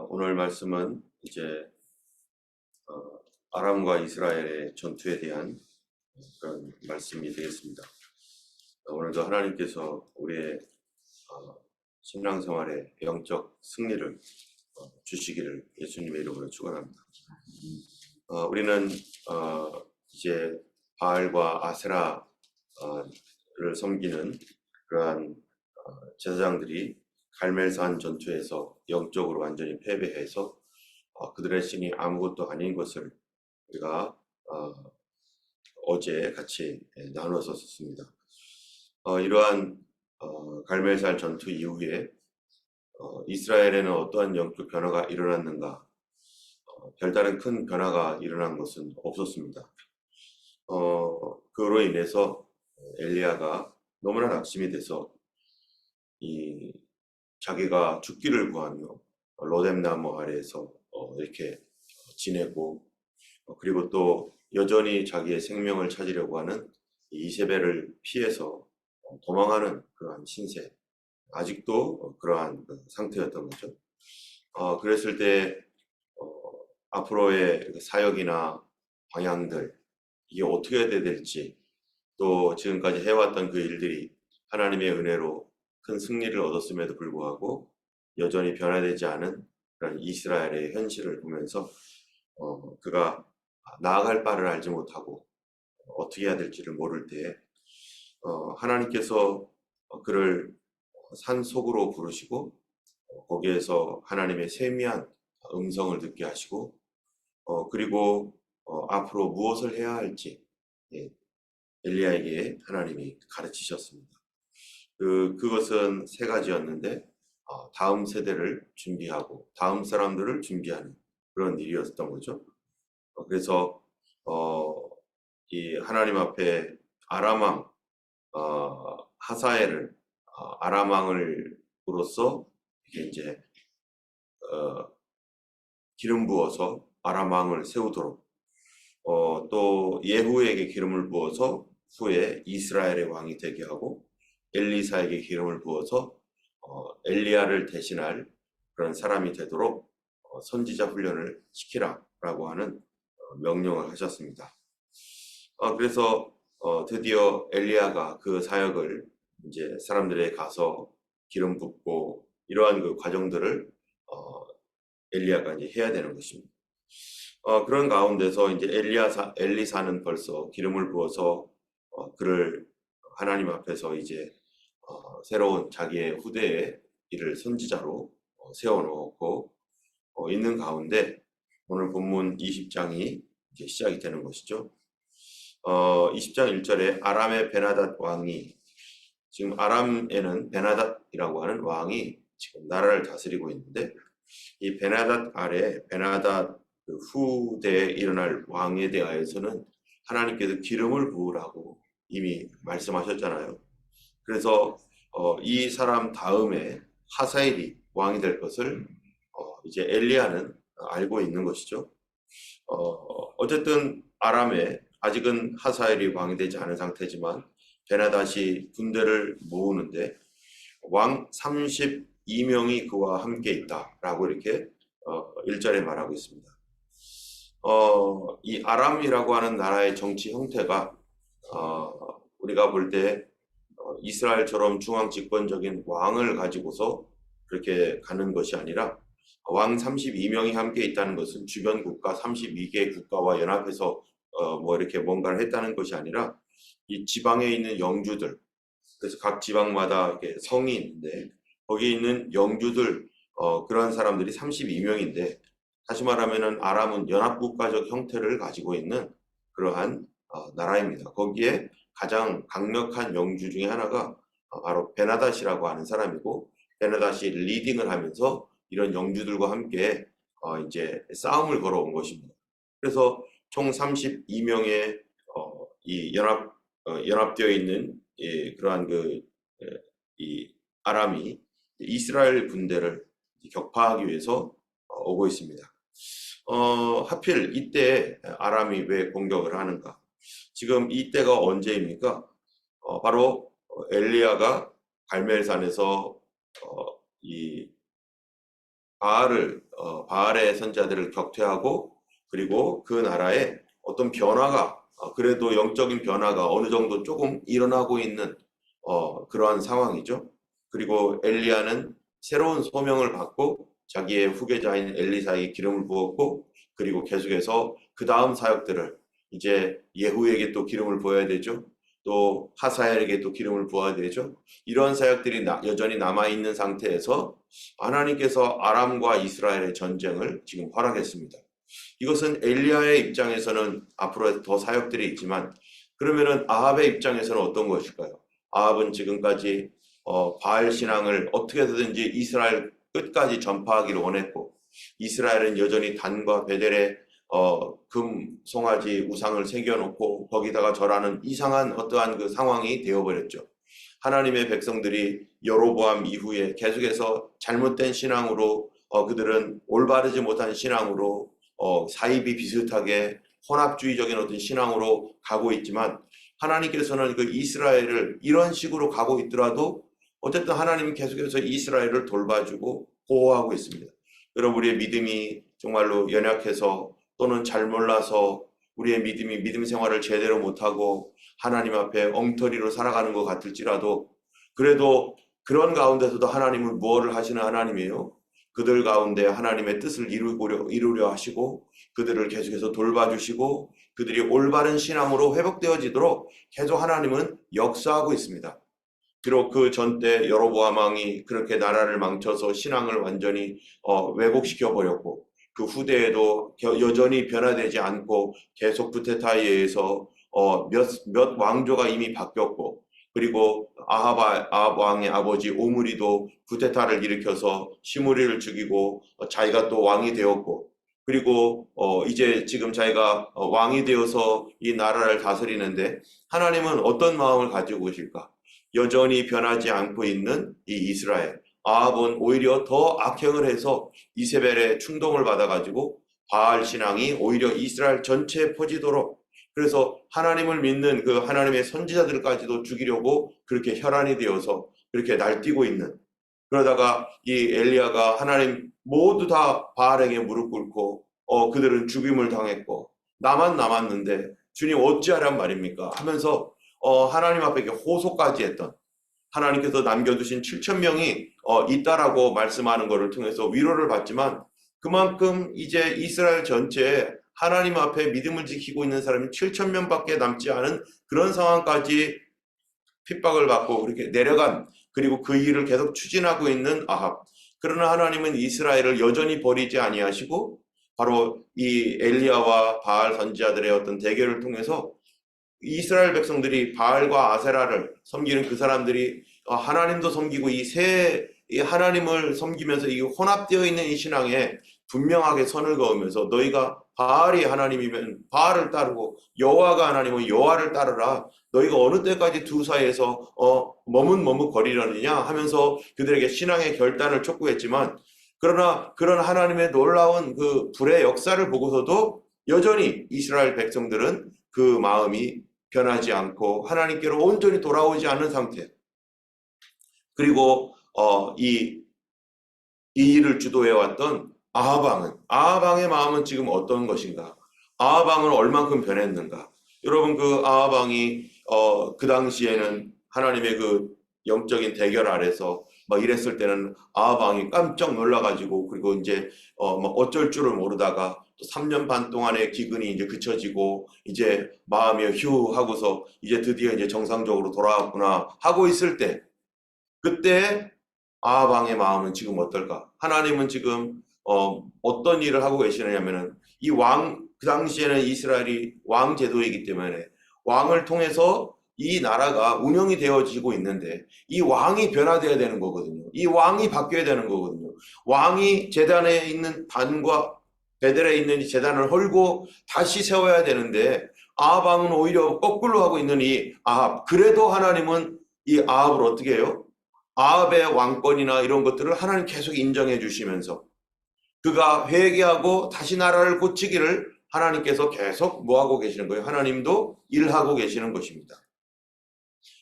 오늘 말씀은 이제 아람과 이스라엘의 전투에 대한 그런 말씀이 되겠습니다. 오늘도 하나님께서 우리의 신앙생활의 영적 승리를 주시기를 예수님의 이름으로 축원합니다. 우리는 이제 바알과 아세라를 섬기는 그러한 제사장들이 갈멜산 전투에서 영적으로 완전히 패배해서 그들의 신이 아무것도 아닌 것을 우리가 어제 같이 나눠서 썼습니다. 이러한 갈멜산 전투 이후에 이스라엘에는 어떠한 영적 변화가 일어났는가? 별다른 큰 변화가 일어난 것은 없었습니다. 그로 인해서 엘리야가 너무나 낙심이 돼서 자기가 죽기를 구하며 로뎀나무 아래에서 이렇게 지내고 그리고 또 여전히 자기의 생명을 찾으려고 하는 이세벨을 피해서 도망하는 그러한 신세, 아직도 그러한 상태였던 거죠. 그랬을 때 앞으로의 사역이나 방향들, 이게 어떻게 해야 될지, 또 지금까지 해왔던 그 일들이 하나님의 은혜로 큰 승리를 얻었음에도 불구하고 여전히 변화되지 않은 그런 이스라엘의 현실을 보면서 그가 나아갈 바를 알지 못하고 어떻게 해야 될지를 모를 때 하나님께서 그를 산 속으로 부르시고 거기에서 하나님의 세미한 음성을 듣게 하시고 그리고 앞으로 무엇을 해야 할지 엘리야에게 하나님이 가르치셨습니다. 그것은 세 가지였는데 다음 세대를 준비하고 다음 사람들을 준비하는 그런 일이었던 거죠. 그래서 이 하나님 앞에 아람왕 하사엘을 아람왕으로서 이게 이제 기름 부어서 아람왕을 세우도록 또 예후에게 기름을 부어서 후에 이스라엘의 왕이 되게 하고 엘리사에게 기름을 부어서 엘리야를 대신할 그런 사람이 되도록 선지자 훈련을 시키라라고 하는 명령을 하셨습니다. 그래서 드디어 엘리야가 그 사역을 이제 사람들에게 가서 기름 붓고 이러한 그 과정들을 엘리야가 이제 해야 되는 것입니다. 그런 가운데서 이제 엘리사는 벌써 기름을 부어서 그를 하나님 앞에서 이제 새로운 자기의 후대의 이를 선지자로 세워놓고 있는 가운데 오늘 본문 20장이 이제 시작이 되는 것이죠. 20장 1절에 아람의 베나닷 왕이, 지금 아람에는 베나닷이라고 하는 왕이 지금 나라를 다스리고 있는데 이 베나닷 아래 베나닷 그 후대에 일어날 왕에 대하여서는 하나님께서 기름을 부으라고 이미 말씀하셨잖아요. 그래서 이 사람 다음에 하사엘이 왕이 될 것을 이제 엘리야는 알고 있는 것이죠. 어쨌든 아람에 아직은 하사엘이 왕이 되지 않은 상태지만 베나닷이 군대를 모으는데 왕 32명이 그와 함께 있다라고 이렇게 1절에 말하고 있습니다. 이 아람이라고 하는 나라의 정치 형태가 우리가 볼 때 이스라엘처럼 중앙 집권적인 왕을 가지고서 그렇게 가는 것이 아니라 왕 32명이 함께 있다는 것은 주변 국가 32개 국가와 연합해서 뭐 이렇게 뭔가를 했다는 것이 아니라 이 지방에 있는 영주들, 그래서 각 지방마다 이렇게 성이 있는데 거기에 있는 영주들 그런 사람들이 32명인데 다시 말하면은 아람은 연합국가적 형태를 가지고 있는 그러한 나라입니다. 거기에 가장 강력한 영주 중에 하나가 바로 베나닷이라고 하는 사람이고 베나닷이 리딩을 하면서 이런 영주들과 함께 이제 싸움을 걸어온 것입니다. 그래서 총 32명의 이 연합되어 있는 그러한 이 아람이 이스라엘 군대를 격파하기 위해서 오고 있습니다. 하필 이때 아람이 왜 공격을 하는가? 지금 이때가 언제입니까? 바로 엘리야가 갈멜산에서 이 바알의 선자들을 격퇴하고 그리고 그 나라에 어떤 변화가 그래도 영적인 변화가 어느 정도 조금 일어나고 있는 그러한 상황이죠. 그리고 엘리야는 새로운 소명을 받고 자기의 후계자인 엘리사에게 기름을 부었고 그리고 계속해서 그 다음 사역들을 이제 예후에게 또 기름을 부어야 되죠. 또 하사엘에게 또 기름을 부어야 되죠. 이런 사역들이 여전히 남아있는 상태에서 하나님께서 아람과 이스라엘의 전쟁을 지금 허락했습니다. 이것은 엘리야의 입장에서는 앞으로 더 사역들이 있지만 그러면은 아합의 입장에서는 어떤 것일까요? 아합은 지금까지 바알 신앙을 어떻게 해서든지 이스라엘 끝까지 전파하기를 원했고 이스라엘은 여전히 단과 베델에 금 송아지 우상을 새겨놓고 거기다가 절하는 이상한 어떠한 그 상황이 되어버렸죠. 하나님의 백성들이 여로보암 이후에 계속해서 잘못된 신앙으로 그들은 올바르지 못한 신앙으로 사입이 비슷하게 혼합주의적인 어떤 신앙으로 가고 있지만 하나님께서는 그 이스라엘을 이런 식으로 가고 있더라도 어쨌든 하나님은 계속해서 이스라엘을 돌봐주고 보호하고 있습니다. 여러분 우리의 믿음이 정말로 연약해서 또는 잘 몰라서 우리의 믿음 생활을 제대로 못하고 하나님 앞에 엉터리로 살아가는 것 같을지라도 그래도 그런 가운데서도 하나님은 무엇을 하시는 하나님이에요? 그들 가운데 하나님의 뜻을 이루려 하시고 그들을 계속해서 돌봐주시고 그들이 올바른 신앙으로 회복되어지도록 계속 하나님은 역사하고 있습니다. 비록 그 전때 여로보암 왕이 그렇게 나라를 망쳐서 신앙을 완전히 왜곡시켜 버렸고 그 후대에도 여전히 변화되지 않고 계속 구테타에 의해서 몇 왕조가 이미 바뀌었고 그리고 아합 왕의 아버지 오므리도 구테타를 일으켜서 시므리를 죽이고 자기가 또 왕이 되었고 그리고 이제 지금 자기가 왕이 되어서 이 나라를 다스리는데 하나님은 어떤 마음을 가지고 계실까? 여전히 변하지 않고 있는 이 이스라엘 아합은 오히려 더 악행을 해서 이세벨의 충동을 받아가지고 바알 신앙이 오히려 이스라엘 전체에 퍼지도록 그래서 하나님을 믿는 그 하나님의 선지자들까지도 죽이려고 그렇게 혈안이 되어서 그렇게 날뛰고 있는 그러다가 이 엘리야가 하나님 모두 다 바알에게 무릎 꿇고 그들은 죽임을 당했고 나만 남았는데 주님 어찌하란 말입니까 하면서 하나님 앞에 호소까지 했던 하나님께서 남겨두신 7천 명이 있다라고 말씀하는 것을 통해서 위로를 받지만 그만큼 이제 이스라엘 전체에 하나님 앞에 믿음을 지키고 있는 사람이 7천 명밖에 남지 않은 그런 상황까지 핍박을 받고 그렇게 내려간 그리고 그 일을 계속 추진하고 있는 아합. 그러나 하나님은 이스라엘을 여전히 버리지 아니하시고 바로 이 엘리야와 바알 선지자들의 어떤 대결을 통해서 이스라엘 백성들이 바알과 아세라를 섬기는 그 사람들이 하나님도 섬기고 이 하나님을 섬기면서 이 혼합되어 있는 이 신앙에 분명하게 선을 그으면서 너희가 바알이 하나님이면 바알을 따르고 여호와가 하나님은 여호와를 따르라. 너희가 어느 때까지 두 사이에서 머뭇머뭇거리려느냐 하면서 그들에게 신앙의 결단을 촉구했지만 그러나 그런 하나님의 놀라운 그 불의 역사를 보고서도 여전히 이스라엘 백성들은 그 마음이 변하지 않고 하나님께로 온전히 돌아오지 않는 상태. 그리고 이 일을 주도해왔던 아하방의 마음은 지금 어떤 것인가? 아하방은 얼만큼 변했는가? 여러분 그 아하방이 그 당시에는 하나님의 그 영적인 대결 아래서 막 이랬을 때는 아하방이 깜짝 놀라가지고 그리고 이제 막 어쩔 줄을 모르다가 또 3년 반 동안의 기근이 이제 그쳐지고 이제 마음이 휴 하고서 이제 드디어 이제 정상적으로 돌아왔구나 하고 있을 때 그때 아하방의 마음은 지금 어떨까? 하나님은 지금 어떤 일을 하고 계시느냐면은 그 당시에는 이스라엘이 왕 제도이기 때문에 왕을 통해서 이 나라가 운영이 되어지고 있는데 이 왕이 변화되어야 되는 거거든요. 이 왕이 바뀌어야 되는 거거든요. 왕이 제단에 있는 단과 베델에 있는 이 제단을 헐고 다시 세워야 되는데 아합 왕은 오히려 거꾸로 하고 있는 이 아합. 그래도 하나님은 이 아합을 어떻게 해요? 아합의 왕권이나 이런 것들을 하나님 계속 인정해 주시면서 그가 회개하고 다시 나라를 고치기를 하나님께서 계속 뭐하고 계시는 거예요? 하나님도 일하고 계시는 것입니다.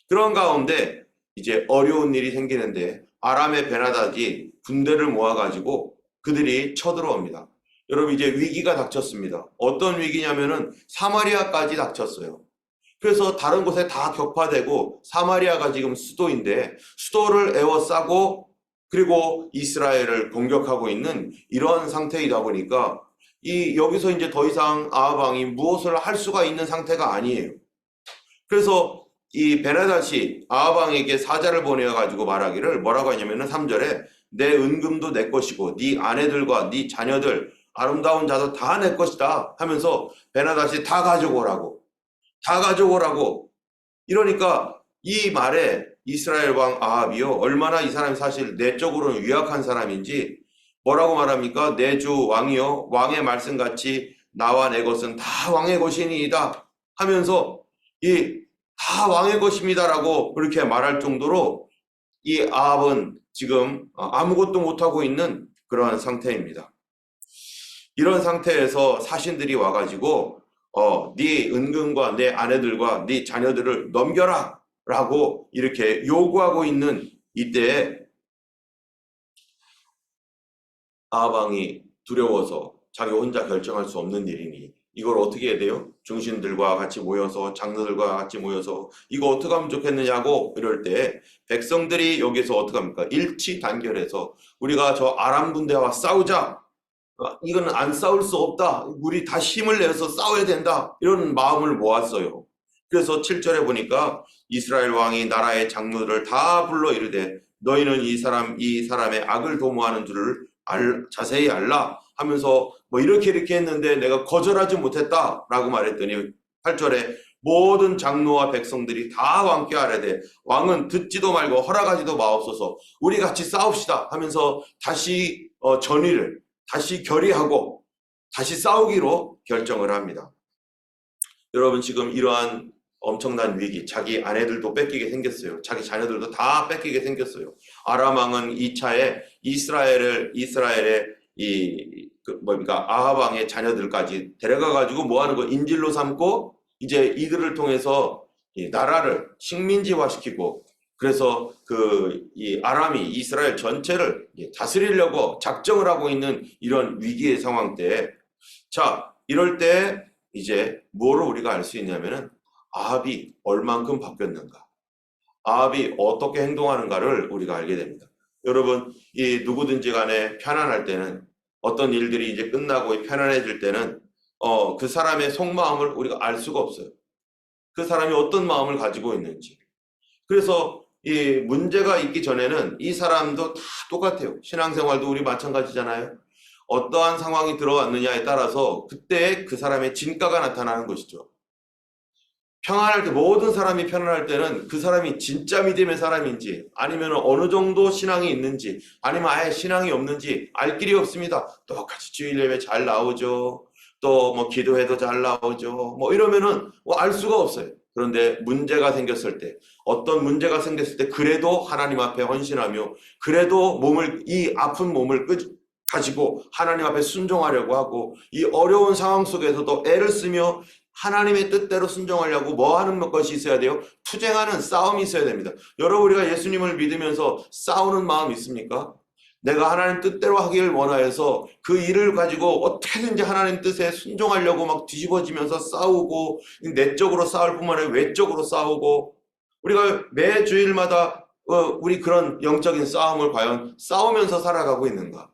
그런 가운데 이제 어려운 일이 생기는데 아람의 베나다지 군대를 모아가지고 그들이 쳐들어옵니다. 여러분 이제 위기가 닥쳤습니다. 어떤 위기냐면은 사마리아까지 닥쳤어요. 그래서 다른 곳에 다 격파되고 사마리아가 지금 수도인데 수도를 에워싸고 그리고 이스라엘을 공격하고 있는 이런 상태이다 보니까 여기서 이제 더 이상 아합 왕이 무엇을 할 수가 있는 상태가 아니에요. 그래서 이 베나다시 아합 왕에게 사자를 보내어 가지고 말하기를 뭐라고 하냐면은 3절에 내 은금도 내 것이고 네 아내들과 네 자녀들 아름다운 자도 다 내 것이다 하면서 베나다시 다 가져오라고 이러니까 이 말에 이스라엘 왕 아합이요 얼마나 이 사람이 사실 내적으로는 유약한 사람인지 뭐라고 말합니까? 내 주 왕이요 왕의 말씀같이 나와 내 것은 다 왕의 것이니이다 하면서 다 왕의 것입니다라고 그렇게 말할 정도로 이 아합은 지금 아무것도 못하고 있는 그러한 상태입니다. 이런 상태에서 사신들이 와가지고 네 은금과 내 아내들과 네 자녀들을 넘겨라 라고 이렇게 요구하고 있는 이때에 아합 왕이 두려워서 자기 혼자 결정할 수 없는 일이니 이걸 어떻게 해야 돼요? 중신들과 같이 모여서 장로들과 같이 모여서 이거 어떻게 하면 좋겠느냐고 이럴 때 백성들이 여기서 어떻게 합니까? 일치단결해서 우리가 저 아람 군대와 싸우자. 이건 안 싸울 수 없다. 우리 다 힘을 내서 싸워야 된다. 이런 마음을 모았어요. 그래서 7절에 보니까 이스라엘 왕이 나라의 장로들을 다 불러 이르되 너희는 이 사람의 악을 도모하는 줄을 자세히 알라 하면서 뭐 이렇게 했는데 내가 거절하지 못했다 라고 말했더니 8절에 모든 장로와 백성들이 다 왕께 아뢰되 왕은 듣지도 말고 허락하지도 마옵소서 우리 같이 싸웁시다 하면서 다시 전의를 다시 결의하고 다시 싸우기로 결정을 합니다. 여러분 지금 이러한 엄청난 위기, 자기 아내들도 뺏기게 생겼어요. 자기 자녀들도 다 뺏기게 생겼어요. 아람 왕은 2차에 이스라엘의 아합 왕의 자녀들까지 데려가 가지고 뭐 하는 거 인질로 삼고 이제 이들을 통해서 이 나라를 식민지화시키고 그래서 이 아람이 이스라엘 전체를 다스리려고 작정을 하고 있는 이런 위기의 상황 때, 자, 이럴 때 이제 뭐로 우리가 알 수 있냐면은 아합이 얼만큼 바뀌었는가, 아합이 어떻게 행동하는가를 우리가 알게 됩니다. 여러분, 누구든지 간에 편안할 때는 어떤 일들이 이제 끝나고 편안해질 때는 그 사람의 속마음을 우리가 알 수가 없어요. 그 사람이 어떤 마음을 가지고 있는지. 그래서 이 문제가 있기 전에는 이 사람도 다 똑같아요. 신앙생활도 우리 마찬가지잖아요. 어떠한 상황이 들어왔느냐에 따라서 그때 그 사람의 진가가 나타나는 것이죠. 평안할 때, 모든 사람이 편안할 때는 그 사람이 진짜 믿음의 사람인지 아니면 어느 정도 신앙이 있는지 아니면 아예 신앙이 없는지 알 길이 없습니다. 똑같이 주일 예배 잘 나오죠. 또 뭐 기도해도 잘 나오죠. 뭐 이러면은 알 수가 없어요. 그런데 문제가 생겼을 때, 어떤 문제가 생겼을 때 그래도 하나님 앞에 헌신하며 그래도 이 아픈 몸을 가지고 하나님 앞에 순종하려고 하고 이 어려운 상황 속에서도 애를 쓰며 하나님의 뜻대로 순종하려고 뭐 하는 것이 있어야 돼요? 투쟁하는 싸움이 있어야 됩니다. 여러분, 우리가 예수님을 믿으면서 싸우는 마음 있습니까? 내가 하나님 뜻대로 하기를 원하여서 그 일을 가지고 어떻게든지 하나님 뜻에 순종하려고 막 뒤집어지면서 싸우고, 내적으로 싸울 뿐만 아니라 외적으로 싸우고, 우리가 매 주일마다 우리 그런 영적인 싸움을 과연 싸우면서 살아가고 있는가?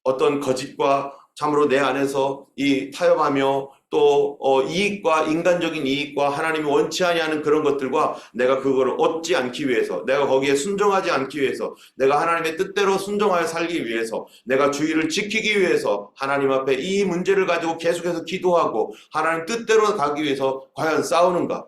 어떤 거짓과 참으로 내 안에서 타협하며 또 이익과 인간적인 이익과 하나님이 원치 아니하는 그런 것들과 내가 그거를 얻지 않기 위해서, 내가 거기에 순종하지 않기 위해서, 내가 하나님의 뜻대로 순종하여 살기 위해서, 내가 주의를 지키기 위해서 하나님 앞에 이 문제를 가지고 계속해서 기도하고 하나님 뜻대로 가기 위해서 과연 싸우는가?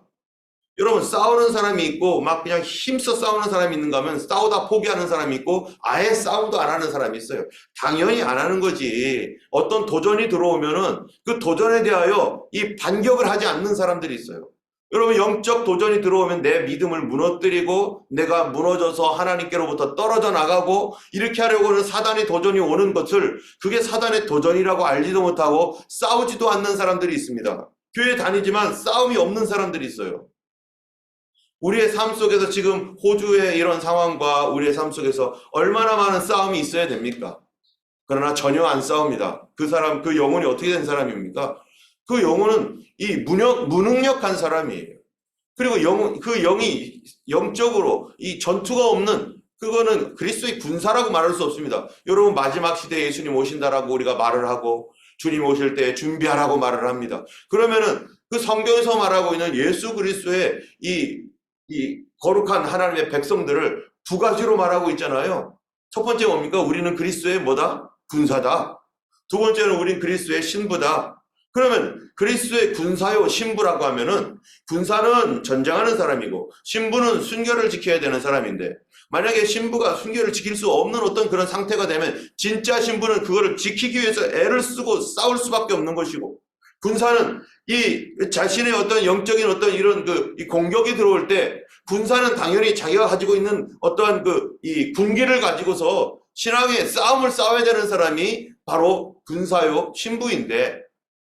여러분, 싸우는 사람이 있고 막 그냥 힘써 싸우는 사람이 있는가 하면 싸우다 포기하는 사람이 있고 아예 싸움도 안 하는 사람이 있어요. 당연히 안 하는 거지. 어떤 도전이 들어오면은 그 도전에 대하여 이 반격을 하지 않는 사람들이 있어요. 여러분, 영적 도전이 들어오면 내 믿음을 무너뜨리고 내가 무너져서 하나님께로부터 떨어져 나가고 이렇게 하려고 하는 사단의 도전이 오는 것을 그게 사단의 도전이라고 알지도 못하고 싸우지도 않는 사람들이 있습니다. 교회 다니지만 싸움이 없는 사람들이 있어요. 우리의 삶 속에서 지금 호주의 이런 상황과 우리의 삶 속에서 얼마나 많은 싸움이 있어야 됩니까? 그러나 전혀 안 싸웁니다. 그 사람, 그 영혼이 어떻게 된 사람입니까? 그 영혼은 이 무능력한 사람이에요. 그리고 그 영이 영적으로 이 전투가 없는, 그거는 그리스도의 군사라고 말할 수 없습니다. 여러분, 마지막 시대에 예수님 오신다라고 우리가 말을 하고 주님 오실 때 준비하라고 말을 합니다. 그러면은 그 성경에서 말하고 있는 예수 그리스도의 이 거룩한 하나님의 백성들을 두 가지로 말하고 있잖아요. 첫 번째 뭡니까? 우리는 그리스도의 뭐다? 군사다. 두 번째는 우린 그리스도의 신부다. 그러면 그리스도의 군사요 신부라고 하면은, 군사는 전쟁하는 사람이고 신부는 순결을 지켜야 되는 사람인데, 만약에 신부가 순결을 지킬 수 없는 어떤 그런 상태가 되면 진짜 신부는 그거를 지키기 위해서 애를 쓰고 싸울 수밖에 없는 것이고, 군사는 이 자신의 어떤 영적인 어떤 이런 이 공격이 들어올 때 군사는 당연히 자기가 가지고 있는 어떠한 이 군기를 가지고서 신앙의 싸움을 싸워야 되는 사람이 바로 군사요 신부인데,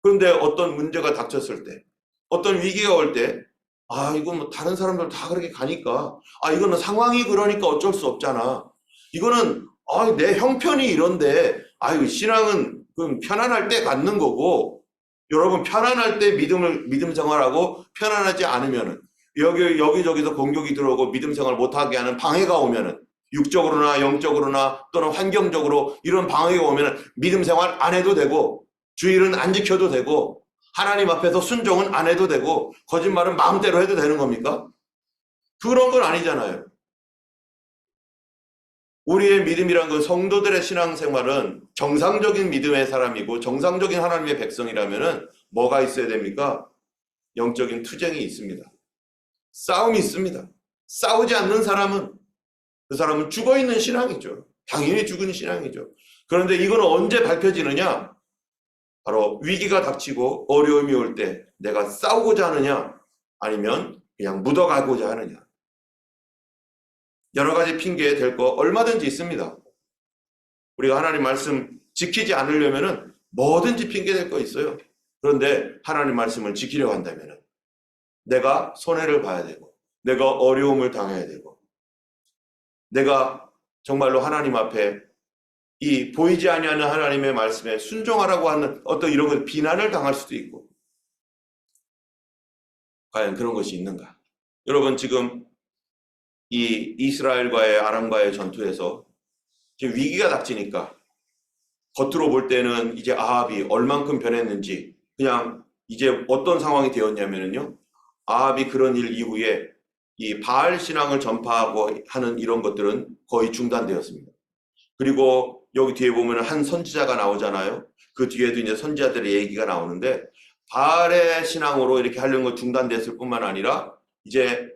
그런데 어떤 문제가 닥쳤을 때, 어떤 위기가 올 때, 이건 뭐 다른 사람들 다 그렇게 가니까, 이거는 상황이 그러니까 어쩔 수 없잖아. 이거는 내 형편이 이런데, 신앙은 그럼 편안할 때 갖는 거고, 여러분, 편안할 때 믿음 생활하고, 편안하지 않으면은 여기저기서 공격이 들어오고 믿음 생활 못하게 하는 방해가 오면은, 육적으로나 영적으로나 또는 환경적으로 이런 방해가 오면은 믿음 생활 안 해도 되고, 주일은 안 지켜도 되고, 하나님 앞에서 순종은 안 해도 되고, 거짓말은 마음대로 해도 되는 겁니까? 그런 건 아니잖아요. 우리의 믿음이란 건, 성도들의 신앙생활은 정상적인 믿음의 사람이고 정상적인 하나님의 백성이라면은 뭐가 있어야 됩니까? 영적인 투쟁이 있습니다. 싸움이 있습니다. 싸우지 않는 사람은, 그 사람은 죽어있는 신앙이죠. 당연히 죽은 신앙이죠. 그런데 이거는 언제 밝혀지느냐? 바로 위기가 닥치고 어려움이 올 때 내가 싸우고자 하느냐, 아니면 그냥 묻어가고자 하느냐. 여러 가지 핑계 될 거 얼마든지 있습니다. 우리가 하나님 말씀 지키지 않으려면은 뭐든지 핑계 될 거 있어요. 그런데 하나님 말씀을 지키려고 한다면은 내가 손해를 봐야 되고, 내가 어려움을 당해야 되고, 내가 정말로 하나님 앞에 이 보이지 아니하는 하나님의 말씀에 순종하라고 하는 어떤 이런 것, 비난을 당할 수도 있고, 과연 그런 것이 있는가? 여러분, 지금 이 이스라엘과의 아람과의 전투에서 지금 위기가 닥치니까 겉으로 볼 때는 이제 아합이 얼만큼 변했는지, 그냥 이제 어떤 상황이 되었냐면요, 아합이 그런 일 이후에 이 바알 신앙을 전파하고 하는 이런 것들은 거의 중단되었습니다. 그리고 여기 뒤에 보면 한 선지자가 나오잖아요. 그 뒤에도 이제 선지자들의 얘기가 나오는데, 바알의 신앙으로 이렇게 하려는 거 중단됐을 뿐만 아니라 이제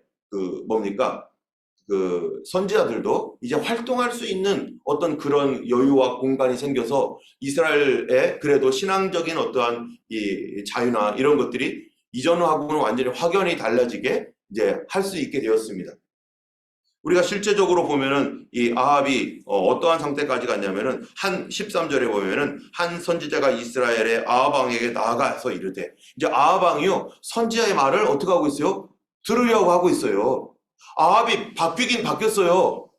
선지자들도 이제 활동할 수 있는 어떤 그런 여유와 공간이 생겨서 이스라엘의 그래도 신앙적인 어떠한 이 자유나 이런 것들이 이전하고는 완전히 확연히 달라지게 이제 할 수 있게 되었습니다. 우리가 실제적으로 보면은 이 아합이 어떠한 상태까지 갔냐면은, 한 13절에 보면은 한 선지자가 이스라엘의 아합 왕에게 나아가서 이르되, 이제 아합 왕이요 선지자의 말을 어떻게 하고 있어요? 들으려고 하고 있어요. 아합이 바뀌긴 바뀌었어요.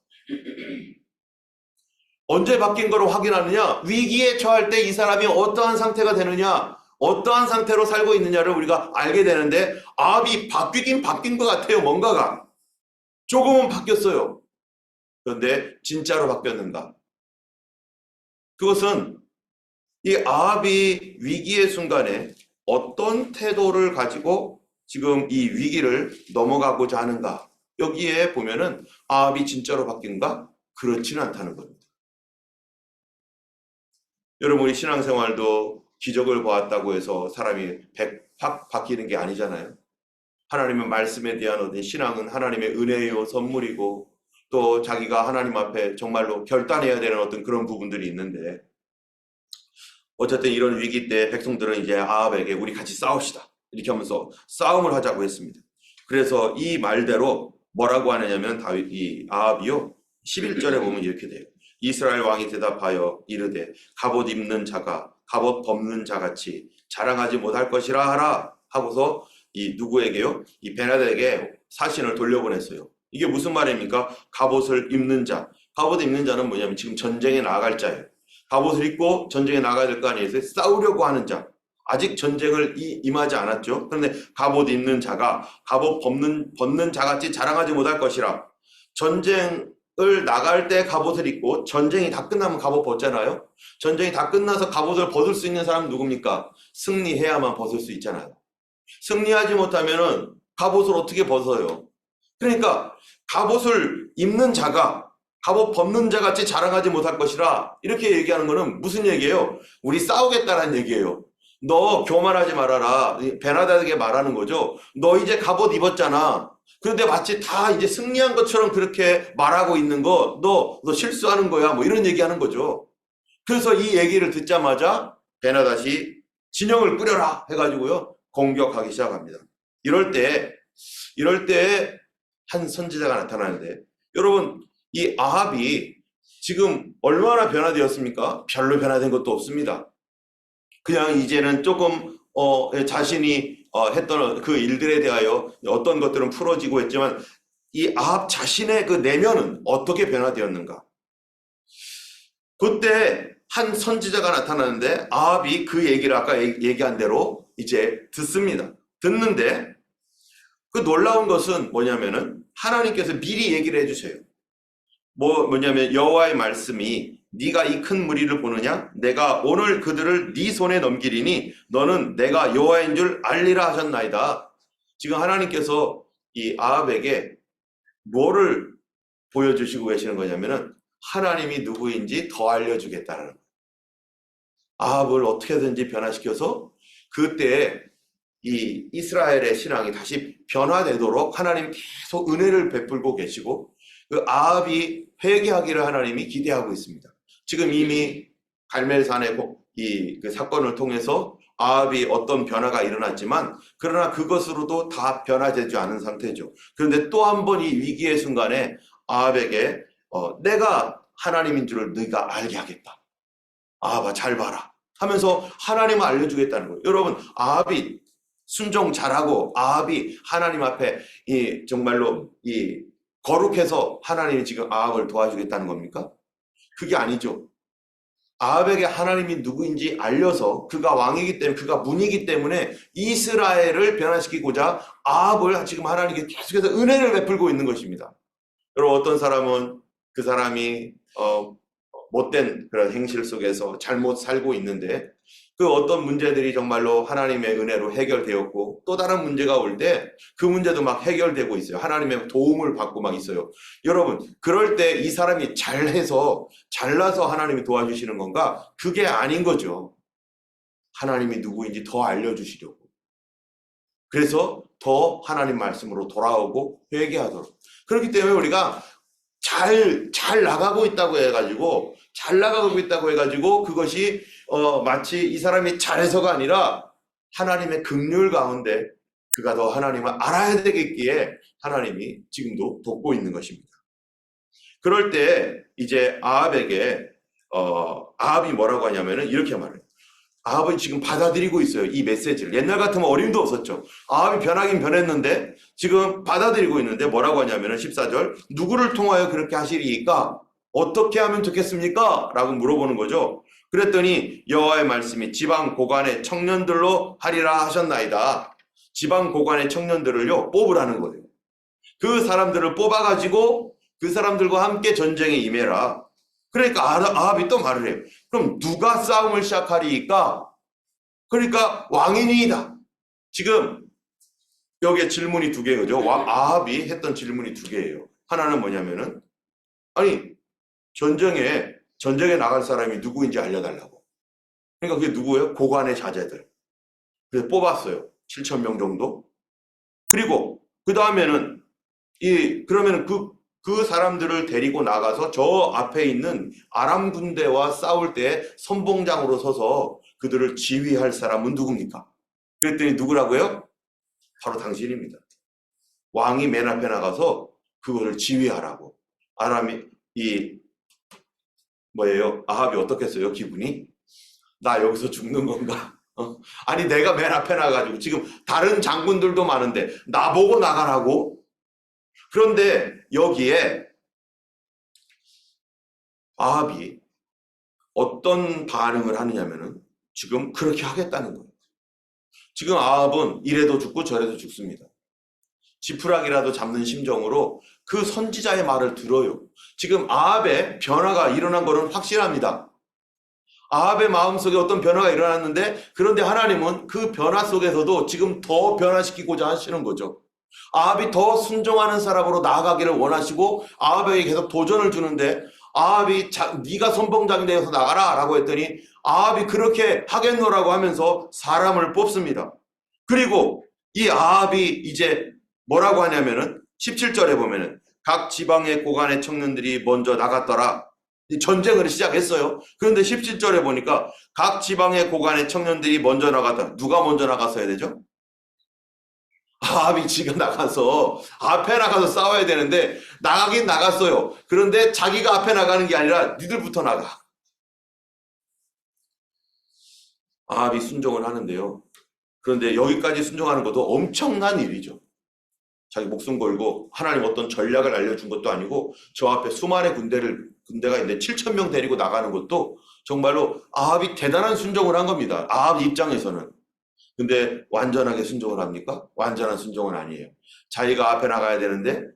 언제 바뀐 거로 확인하느냐? 위기에 처할 때 이 사람이 어떠한 상태가 되느냐, 어떠한 상태로 살고 있느냐를 우리가 알게 되는데, 아합이 바뀌긴 바뀐 것 같아요. 뭔가가 조금은 바뀌었어요. 그런데 진짜로 바뀌었는가? 그것은 이 아합이 위기의 순간에 어떤 태도를 가지고 지금 이 위기를 넘어가고자 하는가? 여기에 보면은 아합이 진짜로 바뀐가? 그렇지는 않다는 겁니다. 여러분, 우리 신앙생활도 기적을 보았다고 해서 사람이 확 바뀌는 게 아니잖아요. 하나님의 말씀에 대한 어떤 신앙은 하나님의 은혜요 선물이고, 또 자기가 하나님 앞에 정말로 결단해야 되는 어떤 그런 부분들이 있는데, 어쨌든 이런 위기 때 백성들은 이제 아합에게 우리 같이 싸웁시다 이렇게 하면서 싸움을 하자고 했습니다. 그래서 이 말대로 뭐라고 하느냐면, 이 아합이요 11절에 보면 이렇게 돼요. 이스라엘 왕이 대답하여 이르되, 갑옷 입는 자가 갑옷 벗는 자같이 자랑하지 못할 것이라 하라 하고서 이 누구에게요? 이 베나닥에게 사신을 돌려보냈어요. 이게 무슨 말입니까? 갑옷을 입는 자. 갑옷 입는 자는 뭐냐면 지금 전쟁에 나아갈 자예요. 갑옷을 입고 전쟁에 나가야 될 거 아니겠어요? 싸우려고 하는 자. 아직 전쟁을 임하지 않았죠. 그런데 갑옷 입는 자가 갑옷 벗는 자같이 자랑하지 못할 것이라. 전쟁을 나갈 때 갑옷을 입고 전쟁이 다 끝나면 갑옷 벗잖아요. 전쟁이 다 끝나서 갑옷을 벗을 수 있는 사람은 누굽니까? 승리해야만 벗을 수 있잖아요. 승리하지 못하면은 갑옷을 어떻게 벗어요? 그러니까 갑옷을 입는 자가 갑옷 벗는 자 같이 자랑하지 못할 것이라 이렇게 얘기하는 거는 무슨 얘기예요? 우리 싸우겠다는 얘기예요. 너 교만하지 말아라. 베나다에게 말하는 거죠. 너 이제 갑옷 입었잖아. 그런데 마치 다 이제 승리한 것처럼 그렇게 말하고 있는 거, 너 실수하는 거야. 뭐 이런 얘기하는 거죠. 그래서 이 얘기를 듣자마자 베나다시 진영을 꾸려라 해가지고요 공격하기 시작합니다. 이럴 때 한 선지자가 나타나는데, 여러분 이 아합이 지금 얼마나 변화되었습니까? 별로 변화된 것도 없습니다. 그냥 이제는 조금 자신이 했던 그 일들에 대하여 어떤 것들은 풀어지고 했지만 이 아합 자신의 그 내면은 어떻게 변화되었는가? 그때 한 선지자가 나타나는데 아합이 그 얘기를 아까 얘기한 대로 이제 듣습니다. 듣는데 그 놀라운 것은 뭐냐면은 하나님께서 미리 얘기를 해주세요. 뭐냐면 여호와의 말씀이 네가 이 큰 무리를 보느냐? 내가 오늘 그들을 네 손에 넘기리니 너는 내가 여호와인 줄 알리라 하셨나이다. 지금 하나님께서 이 아합에게 뭐를 보여주시고 계시는 거냐면은 하나님이 누구인지 더 알려주겠다는 거예요. 아합을 어떻게든지 변화시켜서 그때 이 이스라엘의 신앙이 다시 변화되도록 하나님이 계속 은혜를 베풀고 계시고 그 아합이 회개하기를 하나님이 기대하고 있습니다. 지금 이미 갈멜산의 그 사건을 통해서 아합이 어떤 변화가 일어났지만 그러나 그것으로도 다 변화되지 않은 상태죠. 그런데 또 한 번 이 위기의 순간에 아합에게 내가 하나님인 줄을 네가 알게 하겠다. 아합아 잘 봐라 하면서 하나님을 알려주겠다는 거예요. 여러분 아합이 순종 잘하고 아합이 하나님 앞에 정말로 거룩해서 하나님이 지금 아합을 도와주겠다는 겁니까? 그게 아니죠. 아합에게 하나님이 누구인지 알려서 그가 왕이기 때문에 그가 문이기 때문에 이스라엘을 변화시키고자 아합을 지금 하나님께 계속해서 은혜를 베풀고 있는 것입니다. 여러분 어떤 사람은 그 사람이 못된 그런 행실 속에서 잘못 살고 있는데 그 어떤 문제들이 정말로 하나님의 은혜로 해결되었고 또 다른 문제가 올 때 그 문제도 막 해결되고 있어요. 하나님의 도움을 받고 막 있어요. 여러분 그럴 때 이 사람이 잘라서 하나님이 도와주시는 건가? 그게 아닌 거죠. 하나님이 누구인지 더 알려주시려고. 그래서 더 하나님 말씀으로 돌아오고 회개하도록. 그렇기 때문에 우리가 잘 나가고 있다고 해가지고 그것이 마치 이 사람이 잘해서가 아니라 하나님의 긍휼 가운데 그가 더 하나님을 알아야 되겠기에 하나님이 지금도 돕고 있는 것입니다. 그럴 때 이제 아합에게 아합이 뭐라고 하냐면은 이렇게 말해요. 아합은 지금 받아들이고 있어요. 이 메시지를. 옛날 같으면 어림도 없었죠. 아합이 변하긴 변했는데 지금 받아들이고 있는데 뭐라고 하냐면은 14절 누구를 통하여 그렇게 하시리이까? 어떻게 하면 좋겠습니까? 라고 물어보는 거죠. 그랬더니 여호와의 말씀이 지방 고관의 청년들로 하리라 하셨나이다. 지방 고관의 청년들을요 뽑으라는 거예요. 그 사람들을 뽑아가지고 그 사람들과 함께 전쟁에 임해라. 그러니까 아합이 또 말을 해요. 그럼 누가 싸움을 시작하리이까? 그러니까 왕이니이다. 지금 여기에 질문이 두 개죠. 아합이 했던 질문이 두 개예요. 하나는 뭐냐면은 아니 전쟁에 나갈 사람이 누구인지 알려달라고. 그러니까 그게 누구예요? 고관의 자제들. 그래서 뽑았어요. 7,000명 정도. 그리고 그 다음에는 그러면은 그 사람들을 데리고 나가서 저 앞에 있는 아람 군대와 싸울 때 선봉장으로 서서 그들을 지휘할 사람은 누굽니까? 그랬더니 누구라고요? 바로 당신입니다. 왕이 맨 앞에 나가서 그거를 지휘하라고. 아합이 어떻겠어요? 기분이? 나 여기서 죽는 건가? 아니 내가 맨 앞에 나가지고 지금 다른 장군들도 많은데 나보고 나가라고? 그런데 여기에 아합이 어떤 반응을 하느냐면은 지금 그렇게 하겠다는 거예요. 지금 아합은 이래도 죽고 저래도 죽습니다. 지푸라기라도 잡는 심정으로 그 선지자의 말을 들어요. 지금 아합의 변화가 일어난 것은 확실합니다. 아합의 마음속에 어떤 변화가 일어났는데, 그런데 하나님은 그 변화 속에서도 지금 더 변화시키고자 하시는 거죠. 아합이 더 순종하는 사람으로 나아가기를 원하시고 아합에게 계속 도전을 주는데, 아합이 네가 선봉장이 되어서 나가라 라고 했더니 아합이 그렇게 하겠노라고 하면서 사람을 뽑습니다. 그리고 이 아합이 이제 뭐라고 하냐면은 17절에 보면은 각 지방의 고관의 청년들이 먼저 나갔더라. 전쟁을 시작했어요. 그런데 17절에 보니까 각 지방의 고관의 청년들이 먼저 나갔다. 누가 먼저 나갔어야 되죠? 아합이 지금 나가서 앞에 나가서 싸워야 되는데 나가긴 나갔어요. 그런데 자기가 앞에 나가는 게 아니라 니들부터 나가. 아합이 순종을 하는데요. 그런데 여기까지 순종하는 것도 엄청난 일이죠. 자기 목숨 걸고 하나님 어떤 전략을 알려준 것도 아니고 저 앞에 수많은 군대가 있는데 7,000명 데리고 나가는 것도 정말로 아합이 대단한 순종을 한 겁니다. 아합 입장에서는. 근데 완전하게 순종을 합니까? 완전한 순종은 아니에요. 자기가 앞에 나가야 되는데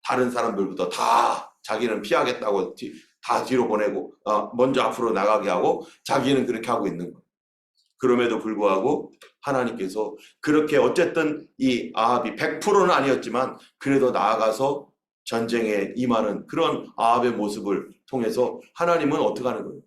다른 사람들부터 다 자기는 피하겠다고 다 뒤로 보내고 먼저 앞으로 나가게 하고 자기는 그렇게 하고 있는 거예요. 그럼에도 불구하고 하나님께서 그렇게 어쨌든 이 아합이 100%는 아니었지만 그래도 나아가서 전쟁에 임하는 그런 아합의 모습을 통해서 하나님은 어떻게 하는 거예요?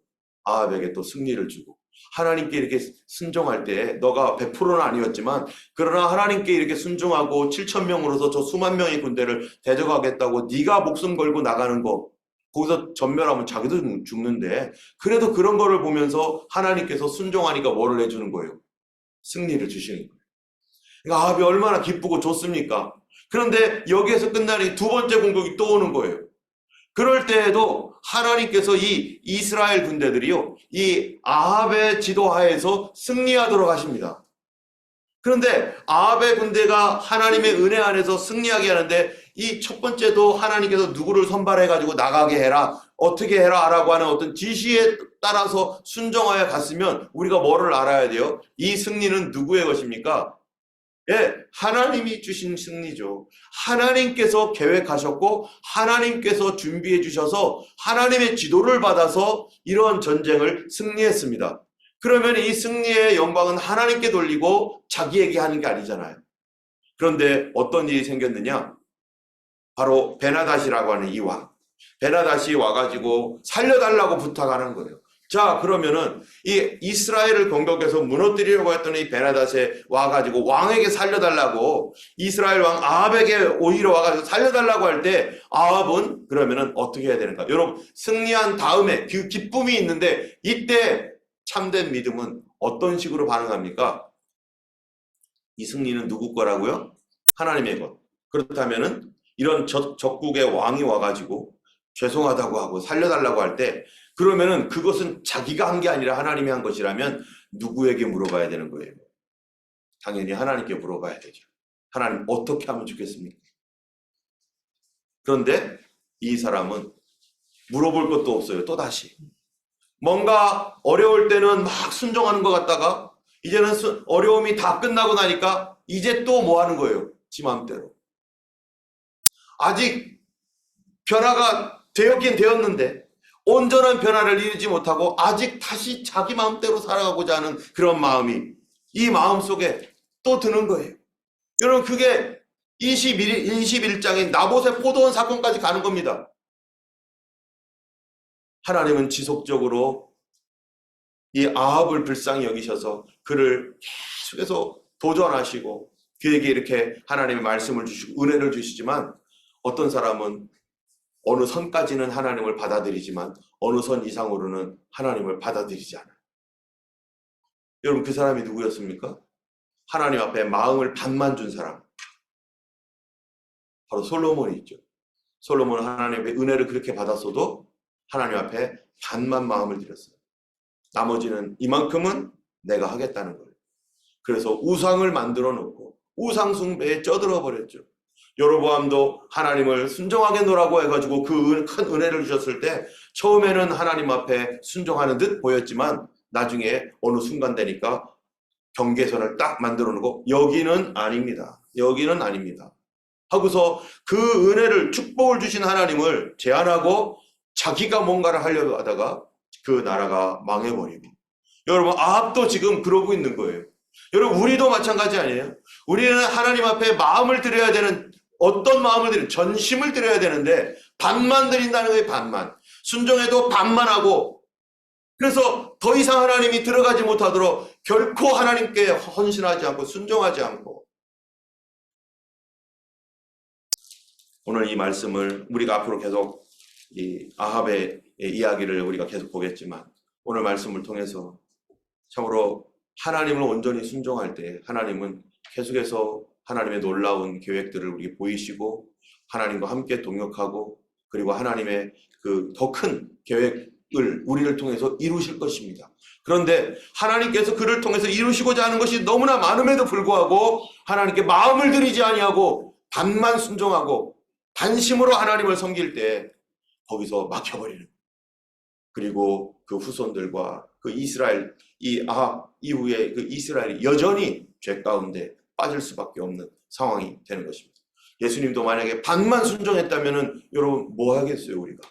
아합에게 또 승리를 주고, 하나님께 이렇게 순종할 때 너가 100%는 아니었지만 그러나 하나님께 이렇게 순종하고 7,000명으로서 저 수만 명의 군대를 대적하겠다고 네가 목숨 걸고 나가는 거, 거기서 전멸하면 자기도 죽는데 그래도 그런 거를 보면서 하나님께서 순종하니까 뭐를 해주는 거예요? 승리를 주시는 거예요. 그러니까 아합이 얼마나 기쁘고 좋습니까? 그런데 여기에서 끝나니 두 번째 공격이 또 오는 거예요. 그럴 때에도 하나님께서 이 이스라엘 군대들이요, 이 아합의 지도하에서 승리하도록 하십니다. 그런데 아합의 군대가 하나님의 은혜 안에서 승리하게 하는데 이 첫 번째도 하나님께서 누구를 선발해가지고 나가게 해라, 어떻게 해라 라고 하는 어떤 지시에 따라서 순종하여 갔으면 우리가 뭐를 알아야 돼요? 이 승리는 누구의 것입니까? 예, 하나님이 주신 승리죠. 하나님께서 계획하셨고 하나님께서 준비해 주셔서 하나님의 지도를 받아서 이러한 전쟁을 승리했습니다. 그러면 이 승리의 영광은 하나님께 돌리고 자기에게 하는 게 아니잖아요. 그런데 어떤 일이 생겼느냐? 바로 베나닷이라고 하는 이 왕. 베나닷이 와가지고 살려달라고 부탁하는 거예요. 자, 그러면은 이 이스라엘을 공격해서 무너뜨리려고 했던 이 베나닷에 와가지고 왕에게 살려달라고, 이스라엘 왕 아합에게 오히려 와가지고 살려달라고 할 때 아합은 그러면은 어떻게 해야 되는가? 여러분, 승리한 다음에 그 기쁨이 있는데 이때 참된 믿음은 어떤 식으로 반응합니까? 이 승리는 누구 거라고요? 하나님의 것. 그렇다면은 이런 적국의 왕이 와가지고 죄송하다고 하고 살려달라고 할 때, 그러면은 그것은 자기가 한 게 아니라 하나님이 한 것이라면 누구에게 물어봐야 되는 거예요? 당연히 하나님께 물어봐야 되죠. 하나님 어떻게 하면 좋겠습니까? 그런데 이 사람은 물어볼 것도 없어요. 또다시 뭔가 어려울 때는 막 순종하는 것 같다가 이제는 어려움이 다 끝나고 나니까 이제 또 뭐 하는 거예요? 지 마음대로. 아직 변화가 되었긴 되었는데 온전한 변화를 이루지 못하고 아직 다시 자기 마음대로 살아가고자 하는 그런 마음이 이 마음속에 또 드는 거예요. 여러분, 그게 21장인 나봇의 포도원 사건까지 가는 겁니다. 하나님은 지속적으로 이 아합을 불쌍히 여기셔서 그를 계속해서 도전하시고 그에게 이렇게 하나님의 말씀을 주시고 은혜를 주시지만, 어떤 사람은 어느 선까지는 하나님을 받아들이지만 어느 선 이상으로는 하나님을 받아들이지 않아요. 여러분, 그 사람이 누구였습니까? 하나님 앞에 마음을 반만 준 사람, 바로 솔로몬이 있죠. 솔로몬은 하나님의 은혜를 그렇게 받았어도 하나님 앞에 반만 마음을 드렸어요. 나머지는 이만큼은 내가 하겠다는 거예요. 그래서 우상을 만들어 놓고 우상 숭배에 쩌들어 버렸죠. 여로보암도 하나님을 순종하겠노라고 해가지고 그 큰 은혜를 주셨을 때 처음에는 하나님 앞에 순종하는 듯 보였지만 나중에 어느 순간 되니까 경계선을 딱 만들어 놓고 여기는 아닙니다. 여기는 아닙니다. 하고서 그 은혜를 축복을 주신 하나님을 제한하고 자기가 뭔가를 하려고 하다가 그 나라가 망해버리고, 여러분 아합도 지금 그러고 있는 거예요. 여러분 우리도 마찬가지 아니에요? 우리는 하나님 앞에 마음을 드려야 되는, 어떤 마음을 드리는, 전심을 드려야 되는데 반만 드린다는 거예요. 반만. 순종해도 반만 하고, 그래서 더 이상 하나님이 들어가지 못하도록 결코 하나님께 헌신하지 않고 순종하지 않고. 오늘 이 말씀을 우리가 앞으로 계속 이 아합의 이야기를 우리가 계속 보겠지만, 오늘 말씀을 통해서 참으로 하나님을 온전히 순종할 때 하나님은 계속해서 하나님의 놀라운 계획들을 우리에게 보이시고 하나님과 함께 동역하고, 그리고 하나님의 그 더 큰 계획을 우리를 통해서 이루실 것입니다. 그런데 하나님께서 그를 통해서 이루시고자 하는 것이 너무나 많음에도 불구하고 하나님께 마음을 들이지 아니하고 반만 순종하고 반심으로 하나님을 섬길 때 거기서 막혀버리는, 그리고 그 후손들과 그 이스라엘, 이 아합 이후에 그 이스라엘이 여전히 죄 가운데 빠질 수밖에 없는 상황이 되는 것입니다. 예수님도 만약에 반만 순종했다면 여러분 뭐 하겠어요? 우리가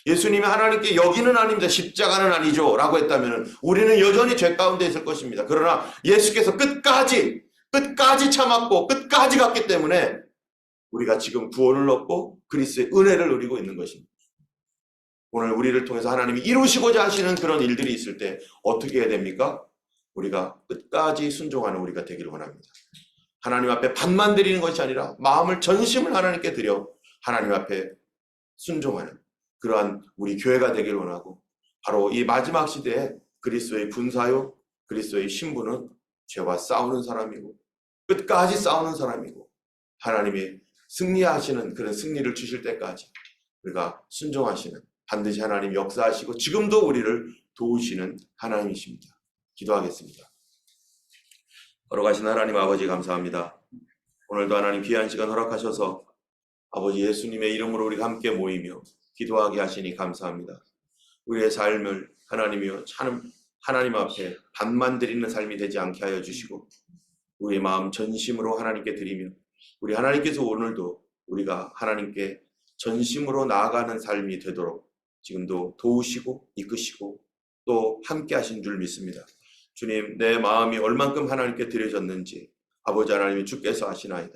예수님이 하나님께 여기는 아닙니다, 십자가는 아니죠 라고 했다면 우리는 여전히 죄 가운데 있을 것입니다. 그러나 예수께서 끝까지 참았고 끝까지 갔기 때문에 우리가 지금 구원을 얻고 그리스도의 은혜를 누리고 있는 것입니다. 오늘 우리를 통해서 하나님이 이루시고자 하시는 그런 일들이 있을 때 어떻게 해야 됩니까? 우리가 끝까지 순종하는 우리가 되기를 원합니다. 하나님 앞에 반만 드리는 것이 아니라 마음을 전심을 하나님께 드려 하나님 앞에 순종하는 그러한 우리 교회가 되기를 원하고, 바로 이 마지막 시대에 그리스도의 군사요, 그리스도의 신부는 죄와 싸우는 사람이고 끝까지 싸우는 사람이고, 하나님이 승리하시는 그런 승리를 주실 때까지 우리가 순종하시는, 반드시 하나님 역사하시고 지금도 우리를 도우시는 하나님이십니다. 기도하겠습니다. 걸어가신 하나님 아버지 감사합니다. 오늘도 하나님 귀한 시간 허락하셔서 아버지 예수님의 이름으로 우리가 함께 모이며 기도하게 하시니 감사합니다. 우리의 삶을 하나님이여 하나님 앞에 반만 드리는 삶이 되지 않게 하여 주시고, 우리의 마음 전심으로 하나님께 드리며 우리 하나님께서 오늘도 우리가 하나님께 전심으로 나아가는 삶이 되도록 지금도 도우시고 이끄시고 또 함께 하신 줄 믿습니다. 주님, 내 마음이 얼만큼 하나님께 드려졌는지 아버지 하나님이 주께서 아시나이다.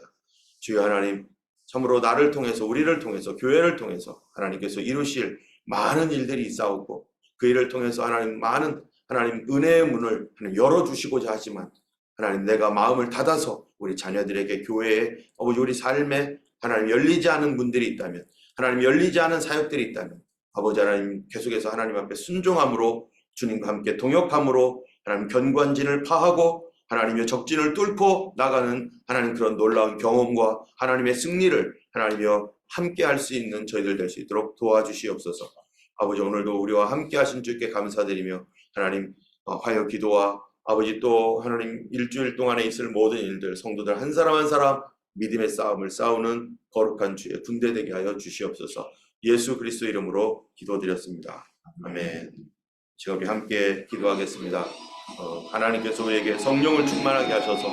주여 하나님, 참으로 나를 통해서, 우리를 통해서, 교회를 통해서 하나님께서 이루실 많은 일들이 있사오고 그 일을 통해서 하나님 많은 하나님 은혜의 문을 하나님 열어주시고자 하지만, 하나님 내가 마음을 닫아서 우리 자녀들에게, 교회에, 아버지 우리 삶에 하나님 열리지 않은 문들이 있다면, 하나님 열리지 않은 사역들이 있다면 아버지 하나님 계속해서 하나님 앞에 순종함으로, 주님과 함께 동역함으로 하나님 견관진을 파하고 하나님의 적진을 뚫고 나가는 하나님 그런 놀라운 경험과 하나님의 승리를 하나님이여 함께 할 수 있는 저희들 될 수 있도록 도와주시옵소서. 아버지 오늘도 우리와 함께 하신 주께 감사드리며 하나님 화요 기도와 아버지 또 하나님 일주일 동안에 있을 모든 일들, 성도들 한 사람 한 사람 믿음의 싸움을 싸우는 거룩한 주의 군대 되게 하여 주시옵소서. 예수 그리스도 이름으로 기도드렸습니다. 아멘. 지금 우리 함께 기도하겠습니다. 하나님께서 우리에게 성령을 충만하게 하셔서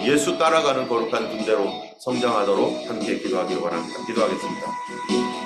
예수 따라가는 거룩한 군대로 성장하도록 함께 기도하기를 원합니다. 기도하겠습니다.